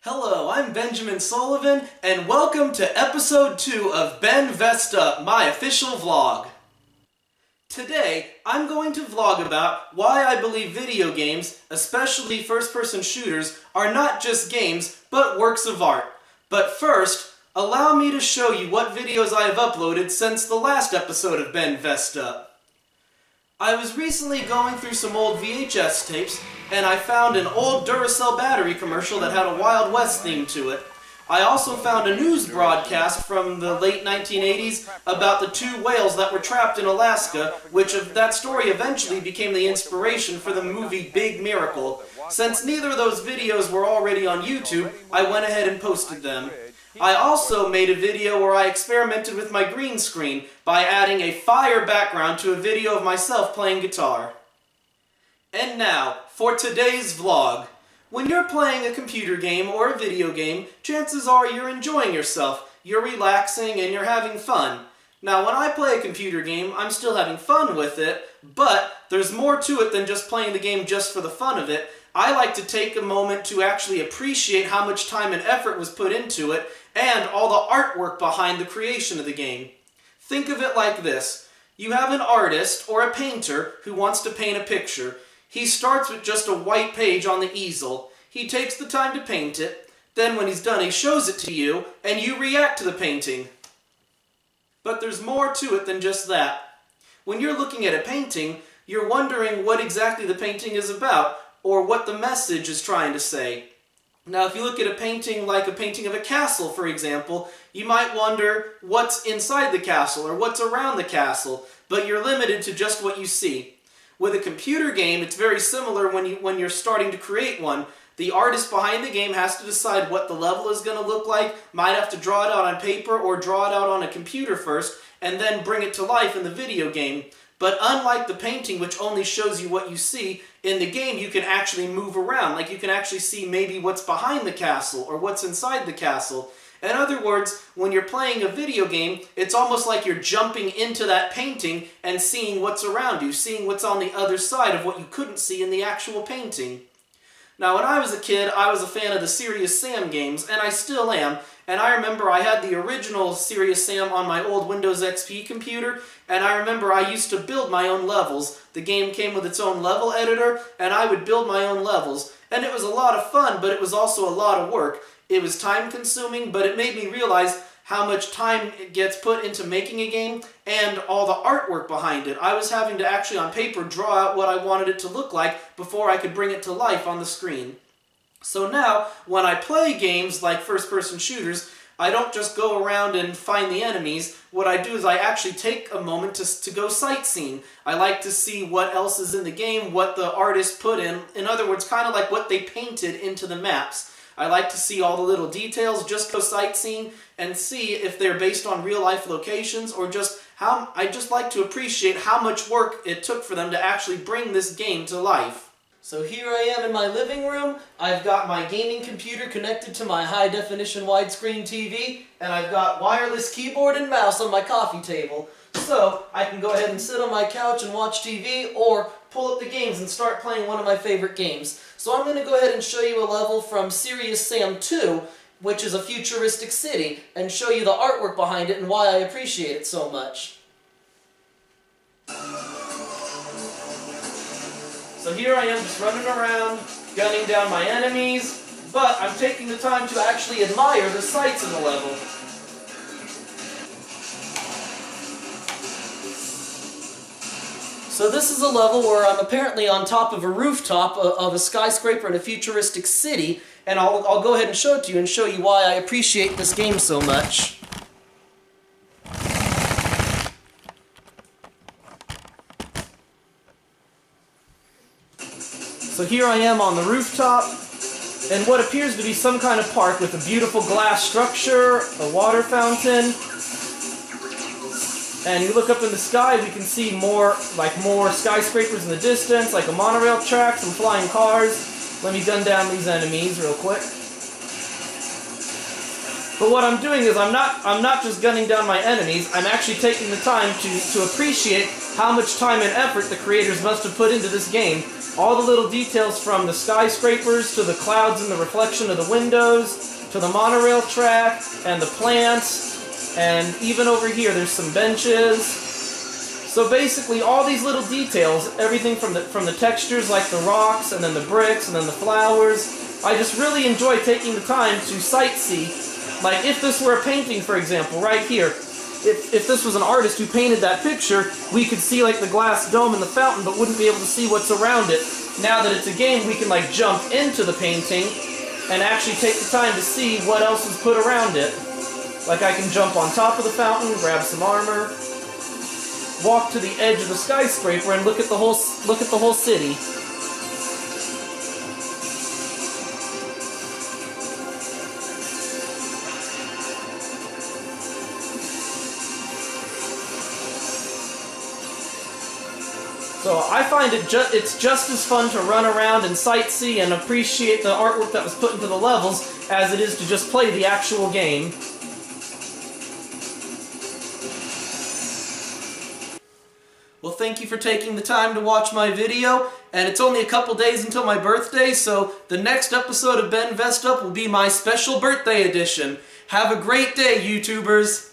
Hello, I'm Benjamin Sullivan, and welcome to episode 2 of Ben Vesta, my official vlog. Today, I'm going to vlog about why I believe video games, especially first-person shooters, are not just games, but works of art. But first, allow me to show you what videos I have uploaded since the last episode of Ben Vesta. I was recently going through some old VHS tapes, and I found an old Duracell battery commercial that had a Wild West theme to it. I also found a news broadcast from the late 1980s about the 2 whales that were trapped in Alaska, which that story eventually became the inspiration for the movie Big Miracle. Since neither of those videos were already on YouTube, I went ahead and posted them. I also made a video where I experimented with my green screen by adding a fire background to a video of myself playing guitar. And now, for today's vlog. When you're playing a computer game or a video game, chances are you're enjoying yourself, you're relaxing, and you're having fun. Now, when I play a computer game, I'm still having fun with it, but there's more to it than just playing the game just for the fun of it. I like to take a moment to actually appreciate how much time and effort was put into it, and all the artwork behind the creation of the game. Think of it like this. You have an artist or a painter who wants to paint a picture. He starts with just a white page on the easel. He takes the time to paint it. Then when he's done, he shows it to you, and you react to the painting. But there's more to it than just that. When you're looking at a painting, you're wondering what exactly the painting is about, or what the message is trying to say. Now, if you look at a painting like a painting of a castle, for example, you might wonder what's inside the castle or what's around the castle, but you're limited to just what you see. With a computer game, it's very similar when you're starting to create one. The artist behind the game has to decide what the level is going to look like, might have to draw it out on paper or draw it out on a computer first, and then bring it to life in the video game. But unlike the painting, which only shows you what you see, in the game you can actually move around. Like you can actually see maybe what's behind the castle or what's inside the castle. In other words, when you're playing a video game, it's almost like you're jumping into that painting and seeing what's around you, seeing what's on the other side of what you couldn't see in the actual painting. Now, when I was a kid, I was a fan of the Serious Sam games, and I still am. And I remember I had the original Serious Sam on my old Windows XP computer, and I remember I used to build my own levels. The game came with its own level editor, and I would build my own levels. And it was a lot of fun, but it was also a lot of work. It was time-consuming, but it made me realize how much time it gets put into making a game and all the artwork behind it. I was having to actually on paper draw out what I wanted it to look like before I could bring it to life on the screen. So now, when I play games like first-person shooters, I don't just go around and find the enemies. What I do is I actually take a moment to go sightseeing. I like to see what else is in the game, what the artist put in. In other words, kind of like what they painted into the maps. I like to see all the little details, just go sightseeing and see if they're based on real-life locations or just how. I just like to appreciate how much work it took for them to actually bring this game to life. So here I am in my living room. I've got my gaming computer connected to my high-definition widescreen TV, and I've got wireless keyboard and mouse on my coffee table. So I can go ahead and sit on my couch and watch TV, or pull up the games and start playing one of my favorite games. So I'm going to go ahead and show you a level from Serious Sam 2, which is a futuristic city, and show you the artwork behind it and why I appreciate it so much. So here I am just running around, gunning down my enemies, but I'm taking the time to actually admire the sights of the level. So this is a level where I'm apparently on top of a rooftop of a skyscraper in a futuristic city, and I'll go ahead and show it to you and show you why I appreciate this game so much. So here I am on the rooftop, in what appears to be some kind of park with a beautiful glass structure, a water fountain, and you look up in the sky, we can see more skyscrapers in the distance, like a monorail track, some flying cars. Let me gun down these enemies real quick. But what I'm doing is I'm not just gunning down my enemies, I'm actually taking the time to appreciate how much time and effort the creators must have put into this game. All the little details from the skyscrapers to the clouds and the reflection of the windows to the monorail track and the plants, and even over here there's some benches. So basically all these little details, everything from the textures like the rocks and then the bricks and then the flowers, I just really enjoy taking the time to sightsee. Like if this were a painting, for example, right here, if this was an artist who painted that picture, we could see like the glass dome and the fountain, but wouldn't be able to see what's around it. Now that it's a game, we can like jump into the painting and actually take the time to see what else is put around it. Like I can jump on top of the fountain, grab some armor, walk to the edge of the skyscraper and look at the whole city. So I find it's just as fun to run around and sightsee and appreciate the artwork that was put into the levels as it is to just play the actual game. Well, thank you for taking the time to watch my video, and it's only a couple days until my birthday, so the next episode of Ben Vest Up will be my special birthday edition. Have a great day, YouTubers!